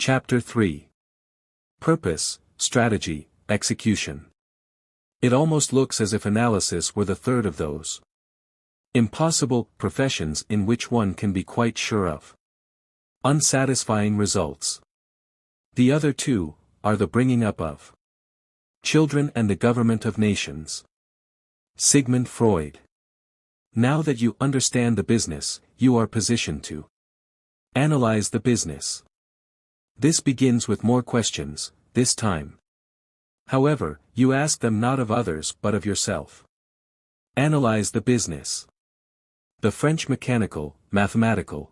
Chapter 3. Purpose, Strategy, Execution. It almost looks as if analysis were the third of those impossible professions in which one can be quite sure of unsatisfying results. The other two are the bringing up of children and the government of nations. Sigmund Freud. Now that you understand the business, you are positioned to analyze the business. This begins with more questions, this time. However, you ask them not of others but of yourself. Analyze the business. The French mechanical, mathematical,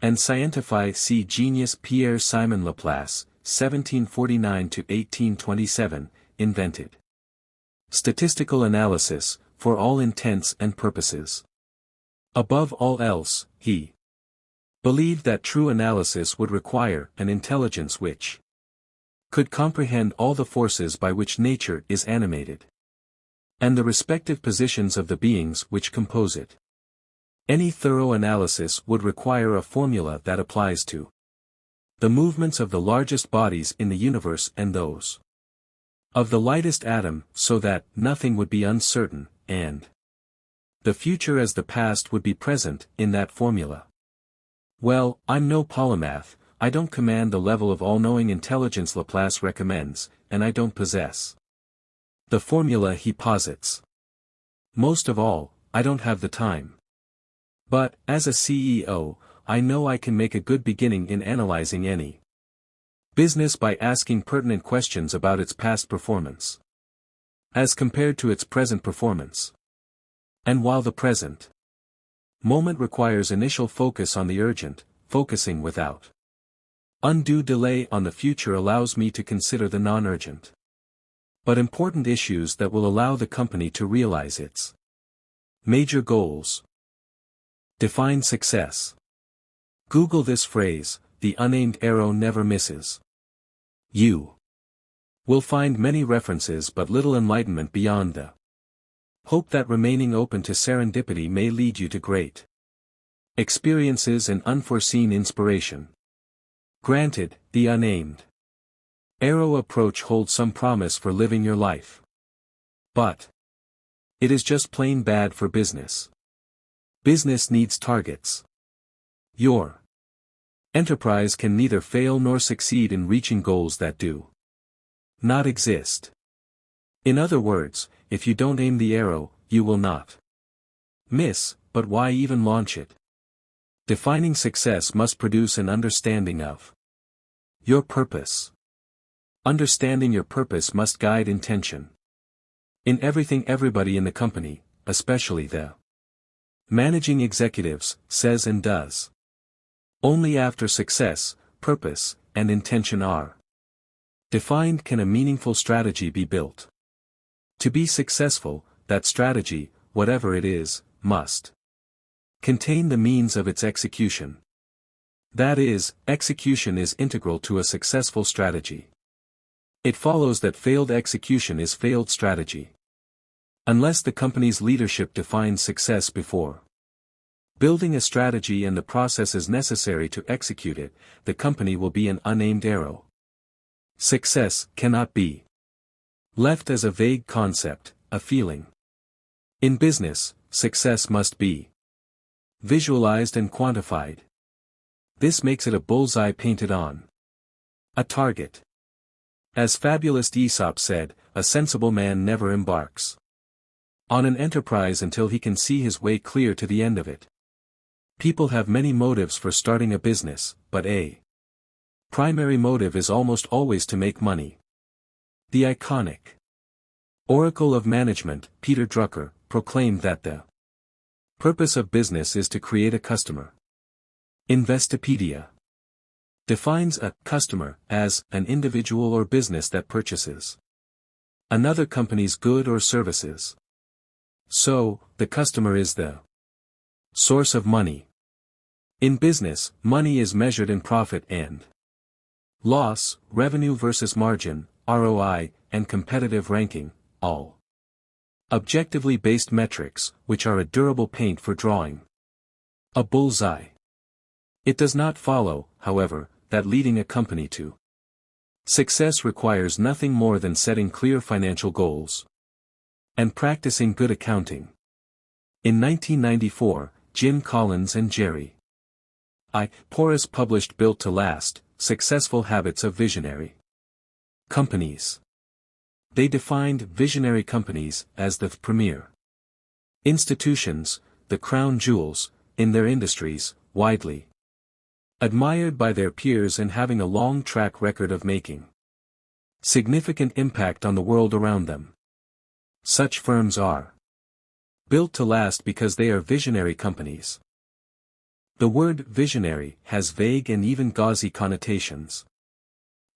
and scientific genius Pierre-Simon Laplace, 1749–1827, invented statistical analysis, for all intents and purposes. Above all else, he believed that true analysis would require an intelligence which could comprehend all the forces by which nature is animated, and the respective positions of the beings which compose it. Any thorough analysis would require a formula that applies to the movements of the largest bodies in the universe and those of the lightest atom, so that nothing would be uncertain, and the future as the past would be present in that formula. Well, I'm no polymath, I don't command the level of all-knowing intelligence Laplace recommends, and I don't possess the formula he posits. Most of all, I don't have the time. But, as a CEO, I know I can make a good beginning in analyzing any business by asking pertinent questions about its past performance, as compared to its present performance. And while the present moment requires initial focus on the urgent, focusing without undue delay on the future allows me to consider the non-urgent but important issues that will allow the company to realize its major goals. Define success. Google this phrase, the unaimed arrow never misses. You will find many references but little enlightenment beyond the hope that remaining open to serendipity may lead you to great experiences and unforeseen inspiration. Granted, the unaimed arrow approach holds some promise for living your life. But it is just plain bad for business. Business needs targets. Your enterprise can neither fail nor succeed in reaching goals that do not exist. In other words, if you don't aim the arrow, you will not miss, but why even launch it? Defining success must produce an understanding of your purpose. Understanding your purpose must guide intention. In everything everybody in the company, especially the managing executives, says and does. Only after success, purpose, and intention are defined can a meaningful strategy be built. To be successful, that strategy, whatever it is, must contain the means of its execution. That is, execution is integral to a successful strategy. It follows that failed execution is failed strategy. Unless the company's leadership defines success before building a strategy and the processes necessary to execute it, the company will be an unaimed arrow. Success cannot be left as a vague concept, a feeling. In business, success must be visualized and quantified. This makes it a bullseye painted on a target. As fabulist Aesop said, a sensible man never embarks on an enterprise until he can see his way clear to the end of it. People have many motives for starting a business, but a primary motive is almost always to make money. The iconic Oracle of Management, Peter Drucker, proclaimed that the purpose of business is to create a customer. Investopedia defines a customer as an individual or business that purchases another company's good or services. So, the customer is the source of money. In business, money is measured in profit and loss, revenue versus margin, ROI, and competitive ranking, all objectively based metrics, which are a durable paint for drawing a bullseye. It does not follow, however, that leading a company to success requires nothing more than setting clear financial goals and practicing good accounting. In 1994, Jim Collins and Jerry I. Porras published Built to Last, Successful Habits of Visionary Companies. They defined visionary companies as the premier institutions, the crown jewels, in their industries, widely admired by their peers and having a long track record of making significant impact on the world around them. Such firms are built to last because they are visionary companies. The word visionary has vague and even gauzy connotations.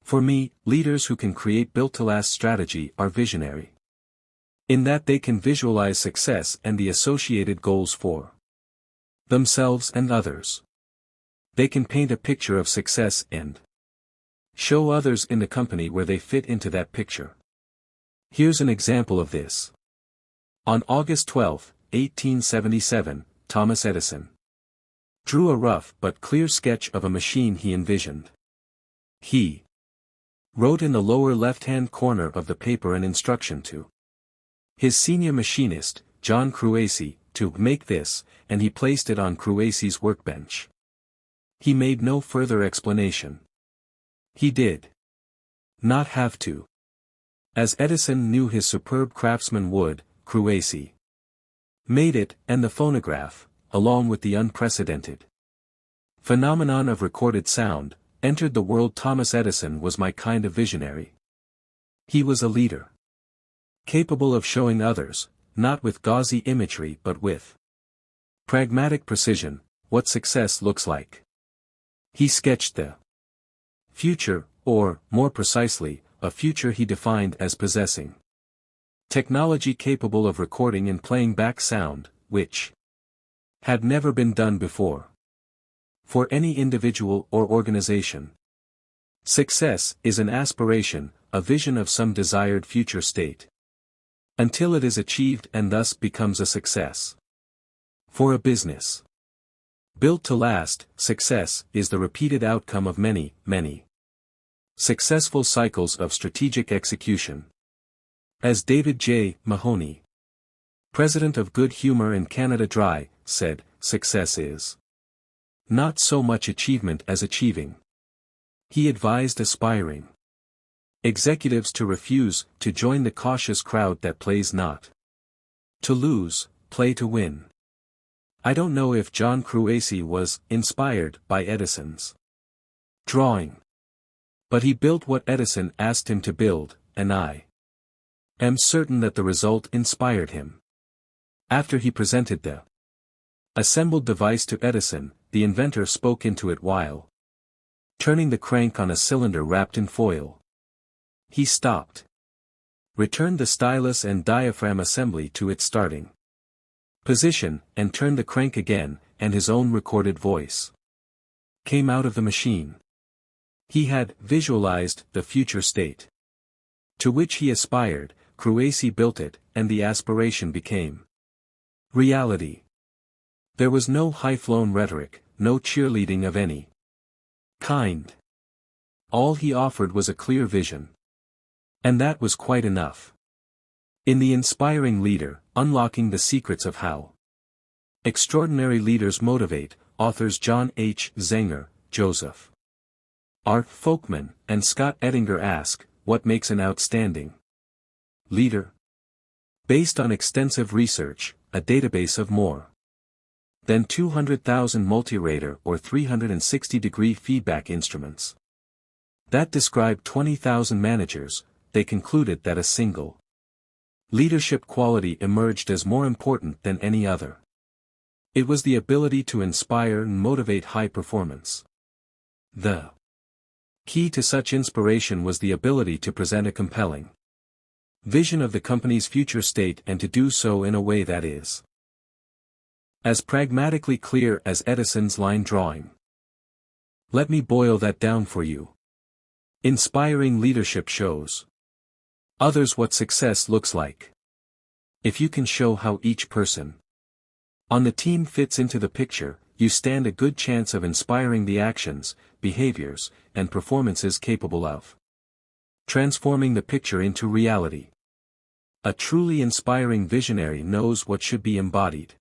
For me, leaders who can create built-to-last strategy are visionary, in that they can visualize success and the associated goals for themselves and others. They can paint a picture of success and show others in the company where they fit into that picture. Here's an example of this. On August 12, 1877, Thomas Edison drew a rough but clear sketch of a machine he envisioned. He wrote in the lower left-hand corner of the paper an instruction to his senior machinist, John Cruacy, to make this, and he placed it on Cruacy's workbench. He made no further explanation. He did not have to. As Edison knew his superb craftsman would, Cruacy made it, and the phonograph, along with the unprecedented phenomenon of recorded sound, entered the world. Thomas Edison was my kind of visionary. He was a leader, capable of showing others, not with gauzy imagery but with pragmatic precision, what success looks like. He sketched the future, or, more precisely, a future he defined as possessing technology capable of recording and playing back sound, which had never been done before. For any individual or organization, success is an aspiration, a vision of some desired future state, until it is achieved and thus becomes a success. For a business built to last, success is the repeated outcome of many, many successful cycles of strategic execution. As David J. Mahoney, president of Good Humor in Canada Dry, said, success is not so much achievement as achieving. He advised aspiring executives to refuse to join the cautious crowd that plays not to lose, play to win. I don't know if John Cruacy was inspired by Edison's drawing, but he built what Edison asked him to build, and I am certain that the result inspired him. After he presented the assembled device to Edison, the inventor spoke into it while turning the crank on a cylinder wrapped in foil. He stopped, returned the stylus and diaphragm assembly to its starting position, and turned the crank again, and his own recorded voice came out of the machine. He had visualized the future state to which he aspired. Cruacy built it, and the aspiration became reality. There was no high-flown rhetoric, no cheerleading of any kind. All he offered was a clear vision. And that was quite enough. In The Inspiring Leader, Unlocking the Secrets of How Extraordinary Leaders Motivate, authors John H. Zenger, Joseph R. Folkman, and Scott Ettinger ask, what makes an outstanding leader? Based on extensive research, a database of more than 200,000 multi-rater or 360-degree feedback instruments that describe 20,000 managers, they concluded that a single leadership quality emerged as more important than any other. It was the ability to inspire and motivate high performance. The key to such inspiration was the ability to present a compelling vision of the company's future state, and to do so in a way that is as pragmatically clear as Edison's line drawing. Let me boil that down for you. Inspiring leadership shows others what success looks like. If you can show how each person on the team fits into the picture, you stand a good chance of inspiring the actions, behaviors, and performances capable of transforming the picture into reality. A truly inspiring visionary knows what should be embodied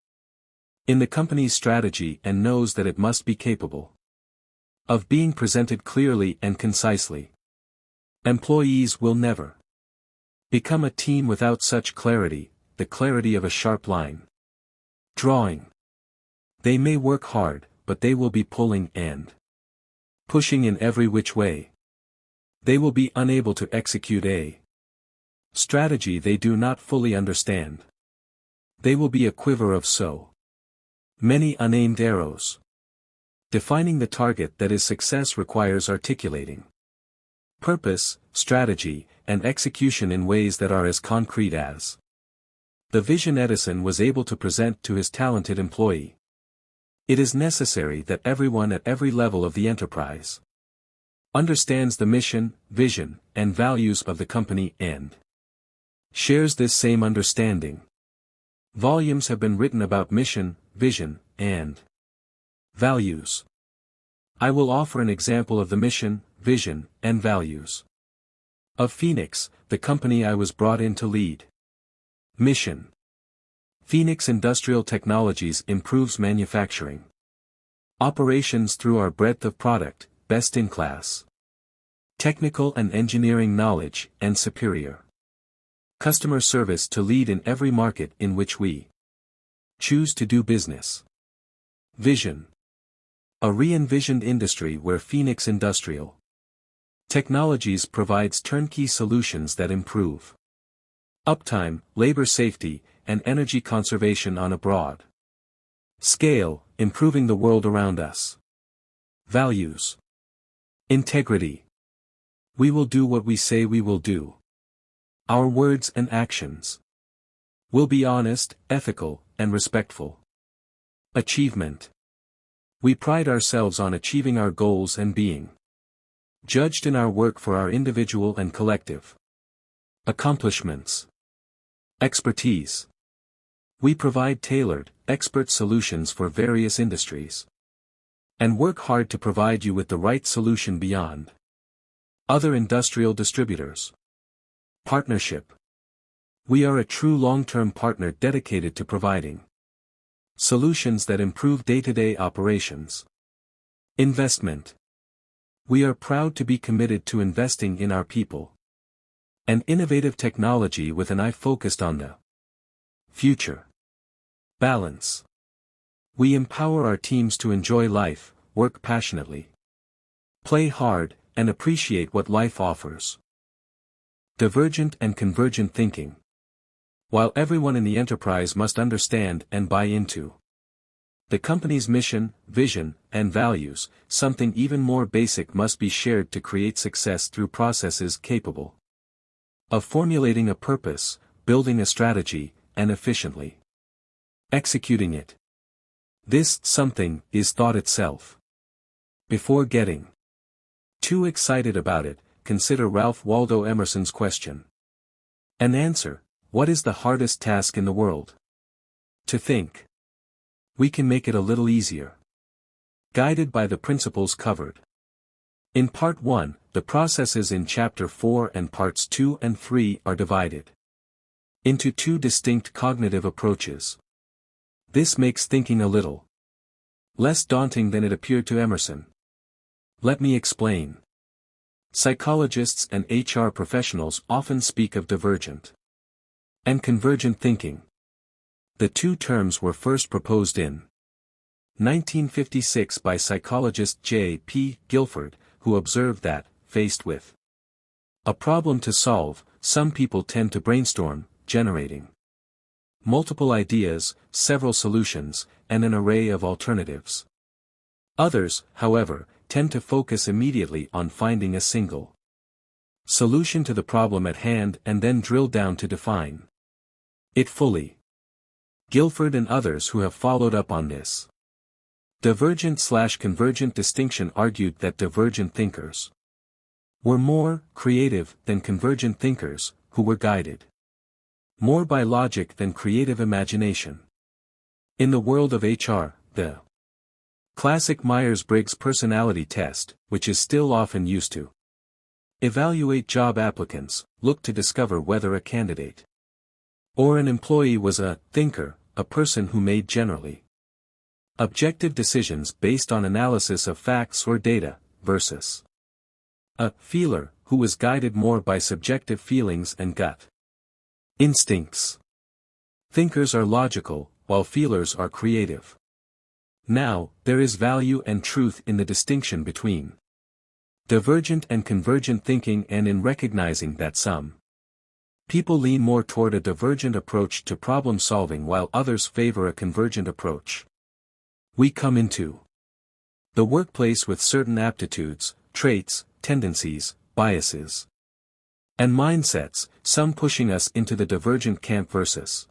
in the company's strategy and knows that it must be capable of being presented clearly and concisely. Employees will never become a team without such clarity, the clarity of a sharp line drawing. They may work hard, but they will be pulling and pushing in every which way. They will be unable to execute a strategy they do not fully understand. They will be a quiver of so many unaimed arrows. Defining the target that is success requires articulating purpose, strategy, and execution in ways that are as concrete as the vision Edison was able to present to his talented employee. It is necessary that everyone at every level of the enterprise understands the mission, vision, and values of the company and shares this same understanding. Volumes have been written about mission, vision, and values. I will offer an example of the mission, vision, and values of Phoenix, the company I was brought in to lead. Mission: Phoenix Industrial Technologies improves manufacturing operations through our breadth of product, best-in-class technical and engineering knowledge, and superior customer service to lead in every market in which we choose to do business. Vision: A re-envisioned industry where Phoenix Industrial Technologies provides turnkey solutions that improve uptime, labor safety, and energy conservation on a broad scale, improving the world around us. Values: Integrity: We will do what we say we will do. Our words and actions will be honest, ethical, and respectful. Achievement: We pride ourselves on achieving our goals and being judged in our work for our individual and collective accomplishments. Expertise: We provide tailored, expert solutions for various industries and work hard to provide you with the right solution beyond other industrial distributors. Partnership: We are a true long-term partner dedicated to providing solutions that improve day-to-day operations. Investment: We are proud to be committed to investing in our people and innovative technology with an eye focused on the future. Balance: We empower our teams to enjoy life, work passionately, play hard, and appreciate what life offers. Divergent and convergent thinking: While everyone in the enterprise must understand and buy into the company's mission, vision, and values, something even more basic must be shared to create success through processes capable of formulating a purpose, building a strategy, and efficiently executing it. This something is thought itself. Before getting too excited about it, consider Ralph Waldo Emerson's question and answer: What is the hardest task in the world? To think. We can make it a little easier. Guided by the principles covered in Part 1, the processes in Chapter 4 and Parts 2 and 3 are divided into two distinct cognitive approaches. This makes thinking a little less daunting than it appeared to Emerson. Let me explain. Psychologists and HR professionals often speak of divergent and convergent thinking. The two terms were first proposed in 1956 by psychologist J. P. Guilford, who observed that, faced with a problem to solve, some people tend to brainstorm, generating multiple ideas, several solutions, and an array of alternatives. Others, however, tend to focus immediately on finding a single solution to the problem at hand and then drill down to define it fully. Guilford and others who have followed up on this divergent/convergent distinction argued that divergent thinkers were more creative than convergent thinkers, who were guided more by logic than creative imagination. In the world of HR, the Classic Myers-Briggs personality test, which is still often used to evaluate job applicants, look to discover whether a candidate or an employee was a thinker, a person who made generally objective decisions based on analysis of facts or data, versus a feeler, who was guided more by subjective feelings and gut instincts. Thinkers are logical, while feelers are creative. Now, there is value and truth in the distinction between divergent and convergent thinking, and in recognizing that some people lean more toward a divergent approach to problem solving while others favor a convergent approach. We come into the workplace with certain aptitudes, traits, tendencies, biases, and mindsets, some pushing us into the divergent camp versus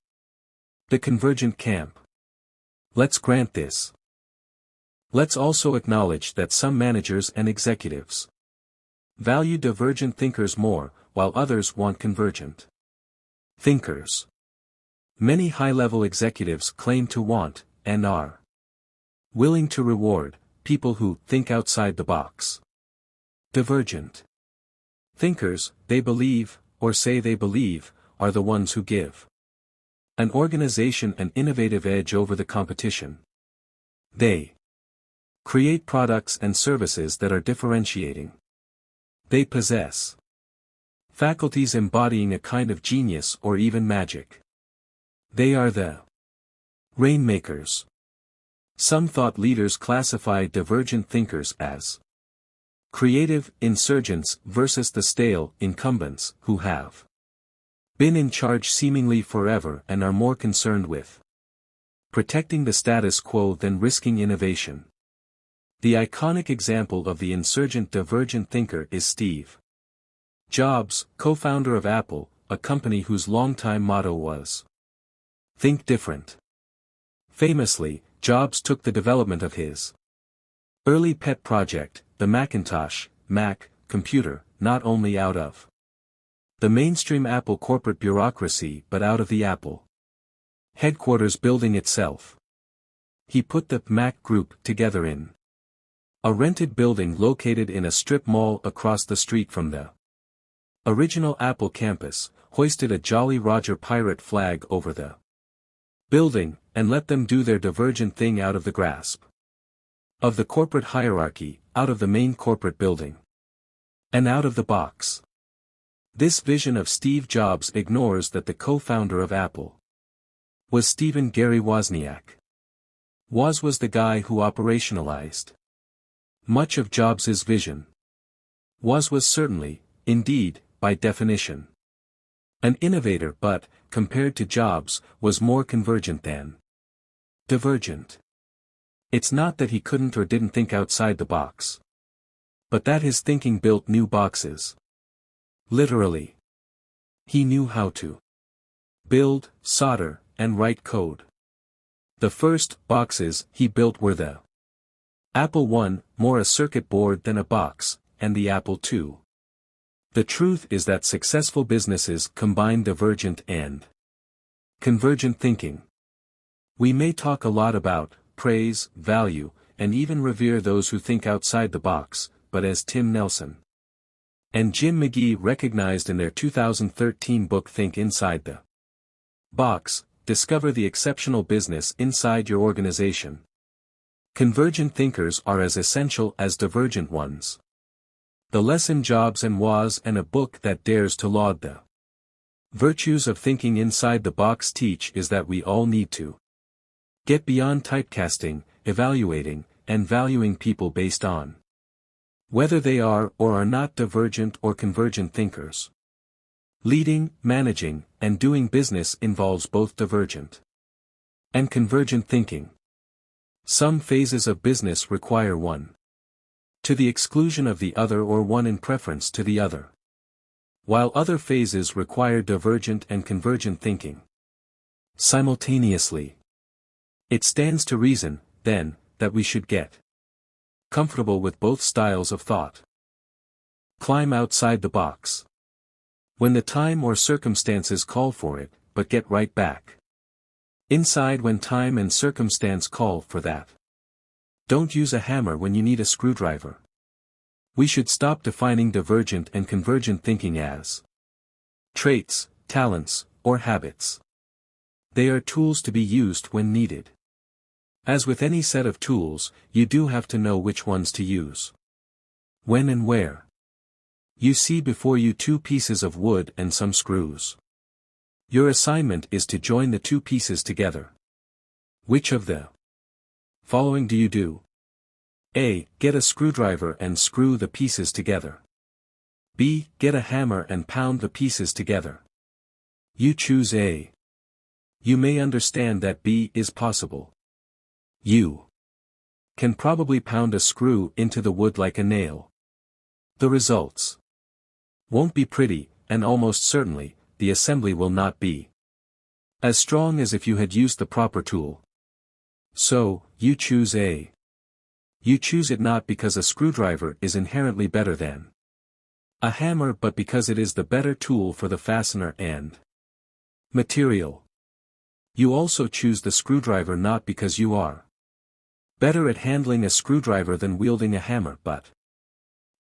the convergent camp. Let's grant this. Let's also acknowledge that some managers and executives value divergent thinkers more, while others want convergent thinkers. Many high-level executives claim to want, and are willing to reward, people who think outside the box. Divergent thinkers, they believe, or say they believe, are the ones who give an organization an innovative edge over the competition. They create products and services that are differentiating. They possess faculties embodying a kind of genius or even magic. They are the rainmakers. Some thought leaders classify divergent thinkers as creative insurgents versus the stale incumbents who have been in charge seemingly forever and are more concerned with protecting the status quo than risking innovation. The iconic example of the insurgent divergent thinker is Steve Jobs, co-founder of Apple, a company whose longtime motto was "Think different." Famously, Jobs took the development of his early pet project, the Macintosh, Mac, computer, not only out of the mainstream Apple corporate bureaucracy but out of the Apple headquarters building itself. He put the Mac group together in a rented building located in a strip mall across the street from the original Apple campus, hoisted a Jolly Roger pirate flag over the building, and let them do their divergent thing out of the grasp of the corporate hierarchy, out of the main corporate building, and out of the box. This vision of Steve Jobs ignores that the co-founder of Apple was Stephen Gary Wozniak. Woz was the guy who operationalized much of Jobs' vision. Woz was certainly, indeed, by definition, an innovator but, compared to Jobs, was more convergent than divergent. It's not that he couldn't or didn't think outside the box, but that his thinking built new boxes. Literally. He knew how to build, solder, and write code. The first boxes he built were the Apple I, more a circuit board than a box, and the Apple II. The truth is that successful businesses combine divergent and convergent thinking. We may talk a lot about, praise, value, and even revere those who think outside the box, but as Tim Nelson and Jim McGee recognized in their 2013 book Think Inside the Box, discover the exceptional business inside your organization. Convergent thinkers are as essential as divergent ones. The lesson Jobs and Woz and a book that dares to laud the virtues of thinking inside the box teach is that we all need to get beyond typecasting, evaluating, and valuing people based on whether they are or are not divergent or convergent thinkers. Leading, managing, and doing business involves both divergent and convergent thinking. Some phases of business require one to the exclusion of the other or one in preference to the other, while other phases require divergent and convergent thinking simultaneously. It stands to reason, then, that we should get comfortable with both styles of thought. Climb outside the box when the time or circumstances call for it, but get right back inside when time and circumstance call for that Don't use a hammer when you need a screwdriver. We should stop defining divergent and convergent thinking as traits, talents, or habits. They are tools to be used when needed. As with any set of tools, you do have to know which ones to use. When and where. You see before you 2 pieces of wood and some screws. Your assignment is to join the 2 pieces together. Which of the following do you do? A. Get a screwdriver and screw the pieces together. B. Get a hammer and pound the pieces together. You choose A. You may understand that B is possible. You can probably pound a screw into the wood like a nail. The results won't be pretty, and almost certainly, the assembly will not be as strong as if you had used the proper tool. So, you choose A. You choose it not because a screwdriver is inherently better than a hammer but because it is the better tool for the fastener and material. You also choose the screwdriver not because you are better at handling a screwdriver than wielding a hammer but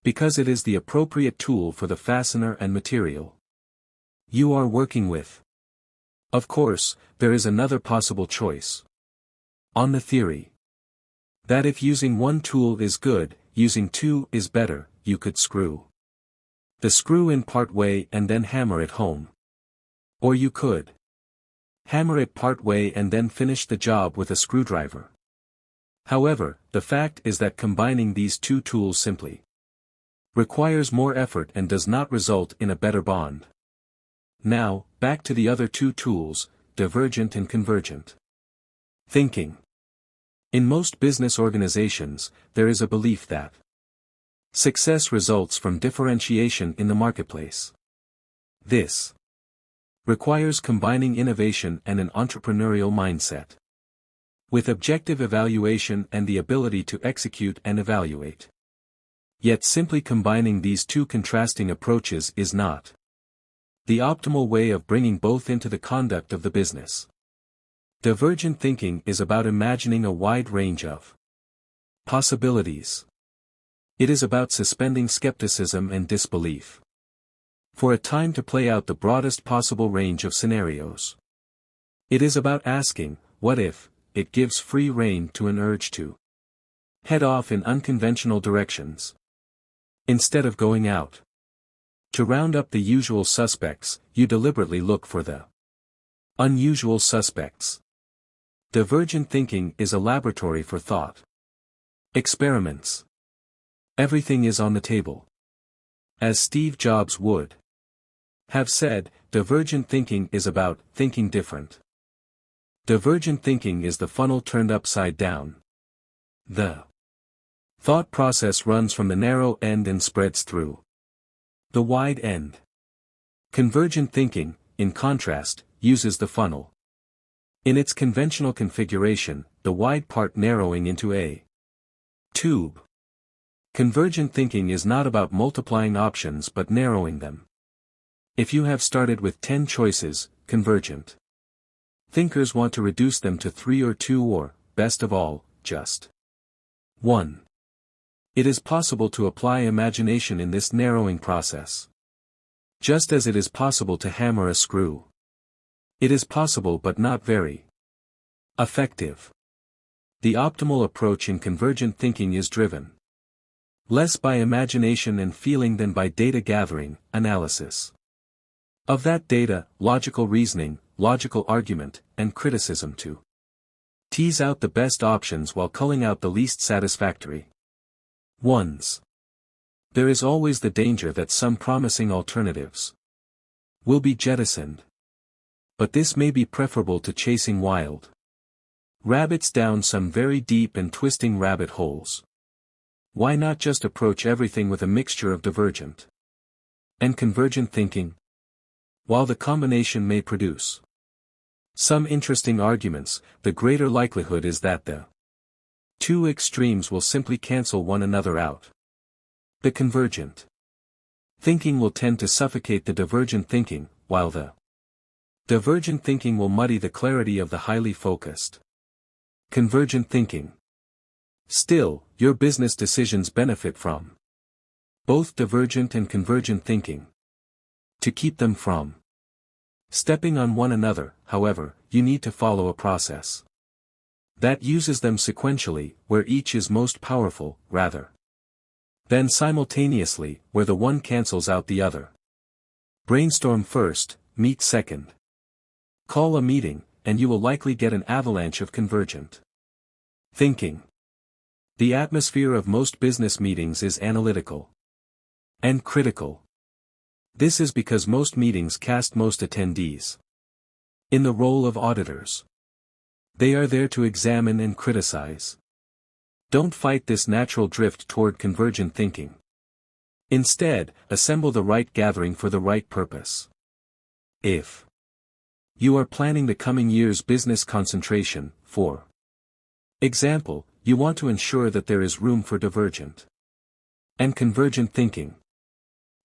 because it is the appropriate tool for the fastener and material you are working with. Of course, there is another possible choice. On the theory that if using 1 tool is good, using 2 is better, you could screw the screw in part way and then hammer it home. Or you could hammer it part way and then finish the job with a screwdriver. However, the fact is that combining these 2 tools simply requires more effort and does not result in a better bond. Now, back to the other 2 tools, divergent and convergent thinking. In most business organizations, there is a belief that success results from differentiation in the marketplace. This requires combining innovation and an entrepreneurial mindset with objective evaluation and the ability to execute and evaluate. Yet simply combining these 2 contrasting approaches is not the optimal way of bringing both into the conduct of the business. Divergent thinking is about imagining a wide range of possibilities. It is about suspending skepticism and disbelief for a time to play out the broadest possible range of scenarios. It is about asking, what if? It gives free rein to an urge to head off in unconventional directions. Instead of going out to round up the usual suspects, you deliberately look for the unusual suspects. Divergent thinking is a laboratory for thought experiments. Everything is on the table. As Steve Jobs would have said, divergent thinking is about thinking different. Divergent thinking is the funnel turned upside down. The thought process runs from the narrow end and spreads through the wide end. Convergent thinking, in contrast, uses the funnel in its conventional configuration, the wide part narrowing into a tube. Convergent thinking is not about multiplying options but narrowing them. If you have started with 10 choices, convergent thinkers want to reduce them to 3 or 2 or, best of all, just 1. It is possible to apply imagination in this narrowing process. Just as it is possible to hammer a screw. It is possible but not very effective. The optimal approach in convergent thinking is driven less by imagination and feeling than by data gathering, analysis of that data, logical reasoning, logical argument, and criticism to tease out the best options while culling out the least satisfactory ones. There is always the danger that some promising alternatives will be jettisoned. But this may be preferable to chasing wild rabbits down some very deep and twisting rabbit holes. Why not just approach everything with a mixture of divergent and convergent thinking? While the combination may produce some interesting arguments, the greater likelihood is that the 2 extremes will simply cancel one another out. The convergent thinking will tend to suffocate the divergent thinking, while the divergent thinking will muddy the clarity of the highly focused convergent thinking. Still, your business decisions benefit from both divergent and convergent thinking. To keep them from stepping on one another, however, you need to follow a process that uses them sequentially, where each is most powerful, rather than simultaneously, where the one cancels out the other. Brainstorm first, meet second. Call a meeting, and you will likely get an avalanche of convergent thinking. The atmosphere of most business meetings is analytical and critical. This is because most meetings cast most attendees in the role of auditors. They are there to examine and criticize. Don't fight this natural drift toward convergent thinking. Instead, assemble the right gathering for the right purpose. If you are planning the coming year's business concentration, for example, you want to ensure that there is room for divergent and convergent thinking.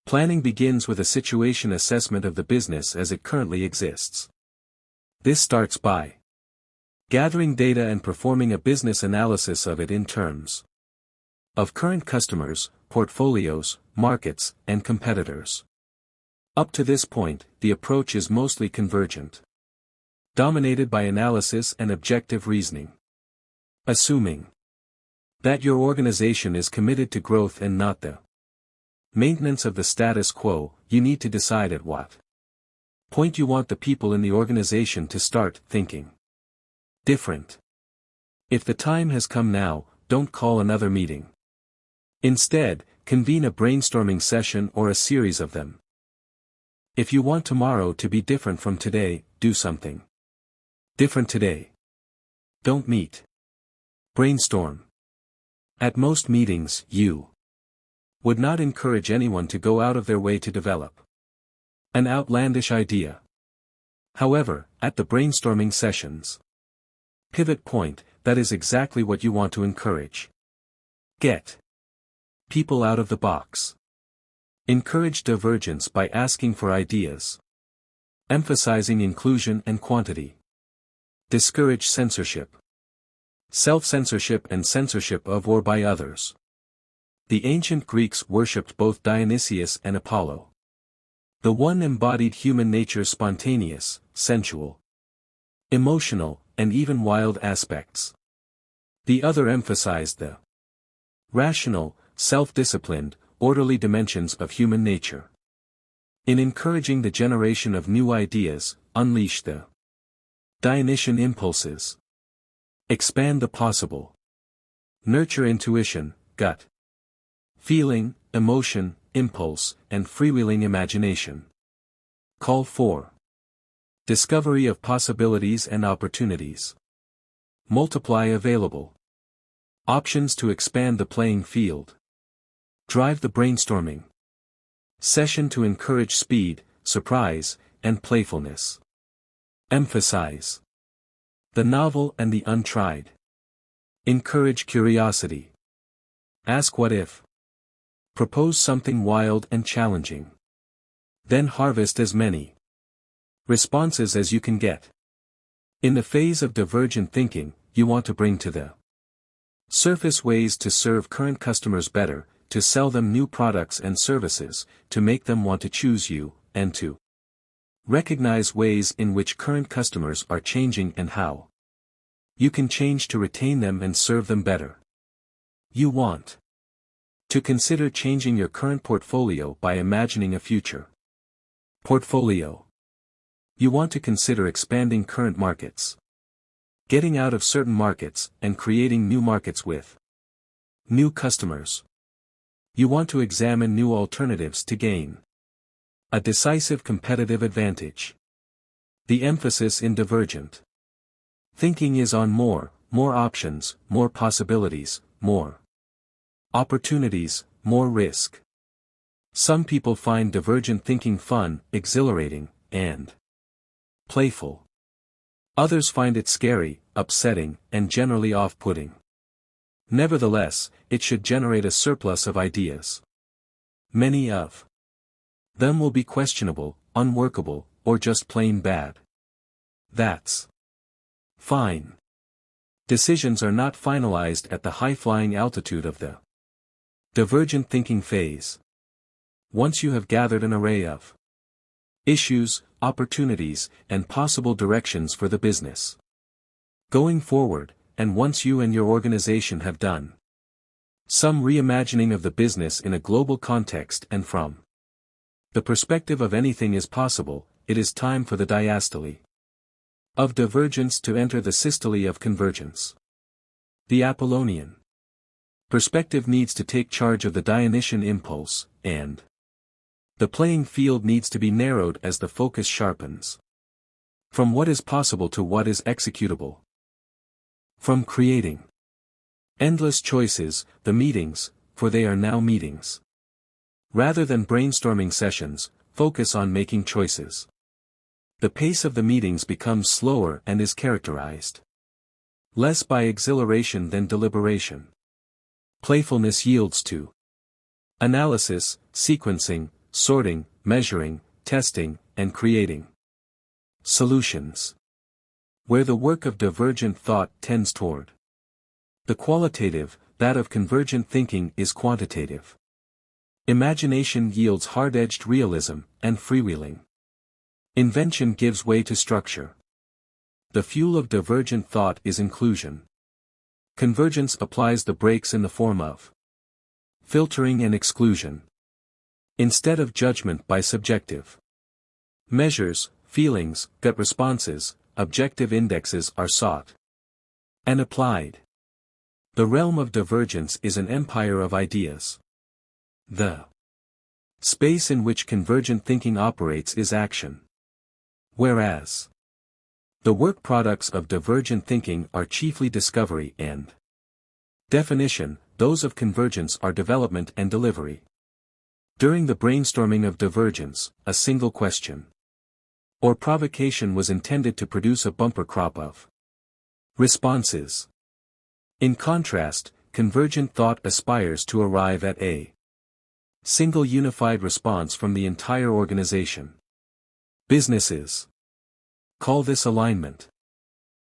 Planning begins with a situation assessment of the business as it currently exists. This starts by gathering data and performing a business analysis of it in terms of current customers, portfolios, markets, and competitors. Up to this point, the approach is mostly convergent, dominated by analysis and objective reasoning. Assuming that your organization is committed to growth and not the maintenance of the status quo, you need to decide at what point you want the people in the organization to start thinking different. If the time has come now, don't call another meeting. Instead, convene a brainstorming session or a series of them. If you want tomorrow to be different from today, do something different today. Don't meet. Brainstorm. At most meetings, you would not encourage anyone to go out of their way to develop an outlandish idea. However, at the brainstorming sessions, pivot point, that is exactly what you want to encourage. Get people out of the box. Encourage divergence by asking for ideas, emphasizing inclusion and quantity. Discourage censorship, self-censorship and censorship of or by others. The ancient Greeks worshipped both Dionysius and Apollo. The one embodied human nature's spontaneous, sensual, emotional, and even wild aspects. The other emphasized the rational, self-disciplined, orderly dimensions of human nature. In encouraging the generation of new ideas, unleash the Dionysian impulses. Expand the possible. Nurture intuition, gut feeling, emotion, impulse, and freewheeling imagination. Call for discovery of possibilities and opportunities. Multiply available options to expand the playing field. Drive the brainstorming session to encourage speed, surprise, and playfulness. Emphasize the novel and the untried. Encourage curiosity. Ask what if. Propose something wild and challenging. Then harvest as many responses as you can get. In the phase of divergent thinking, you want to bring to the surface ways to serve current customers better, to sell them new products and services, to make them want to choose you, and to recognize ways in which current customers are changing and how you can change to retain them and serve them better. You want to consider changing your current portfolio by imagining a future portfolio. You want to consider expanding current markets, getting out of certain markets, and creating new markets with new customers. You want to examine new alternatives to gain a decisive competitive advantage. The emphasis in divergent thinking is on more options, more possibilities, more opportunities, more risk. Some people find divergent thinking fun, exhilarating, and playful. Others find it scary, upsetting, and generally off-putting. Nevertheless, it should generate a surplus of ideas. Many of them will be questionable, unworkable, or just plain bad. That's fine. Decisions are not finalized at the high-flying altitude of the divergent thinking phase. Once you have gathered an array of issues, opportunities, and possible directions for the business going forward, and once you and your organization have done some reimagining of the business in a global context and from the perspective of anything is possible, it is time for the diastole of divergence to enter the systole of convergence. The Apollonian perspective needs to take charge of the Dionysian impulse, and the playing field needs to be narrowed as the focus sharpens from what is possible to what is executable. From creating endless choices, the meetings, for they are now meetings, rather than brainstorming sessions, focus on making choices. The pace of the meetings becomes slower and is characterized less by exhilaration than deliberation. Playfulness yields to analysis, sequencing, sorting, measuring, testing, and creating solutions, where the work of divergent thought tends toward the qualitative, that of convergent thinking is quantitative. Imagination yields hard-edged realism, and freewheeling invention gives way to structure. The fuel of divergent thought is inclusion. Convergence applies the brakes in the form of filtering and exclusion. Instead of judgment by subjective measures, feelings, gut responses, objective indexes are sought and applied. The realm of divergence is an empire of ideas. The space in which convergent thinking operates is action. Whereas the work products of divergent thinking are chiefly discovery and definition, those of convergence are development and delivery. During the brainstorming of divergence, a single question or provocation was intended to produce a bumper crop of responses. In contrast, convergent thought aspires to arrive at a single unified response from the entire organization. Businesses call this alignment.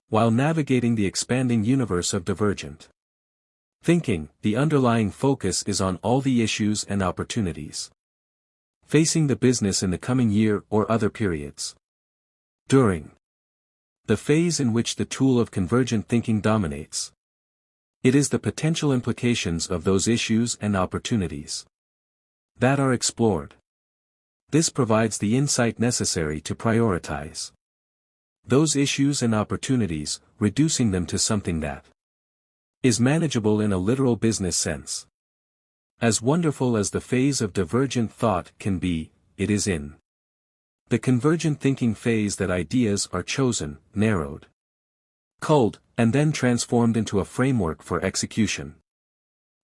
While navigating the expanding universe of divergent thinking, the underlying focus is on all the issues and opportunities facing the business in the coming year or other periods. During the phase in which the tool of convergent thinking dominates, it is the potential implications of those issues and opportunities that are explored. This provides the insight necessary to prioritize those issues and opportunities, reducing them to something that is manageable in a literal business sense. As wonderful as the phase of divergent thought can be, it is in the convergent thinking phase that ideas are chosen, narrowed, culled, and then transformed into a framework for execution.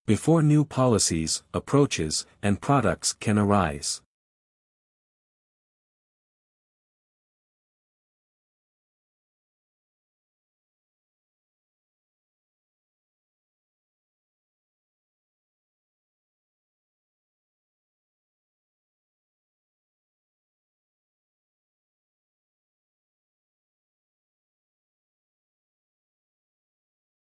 Before new policies, approaches, and products can arise,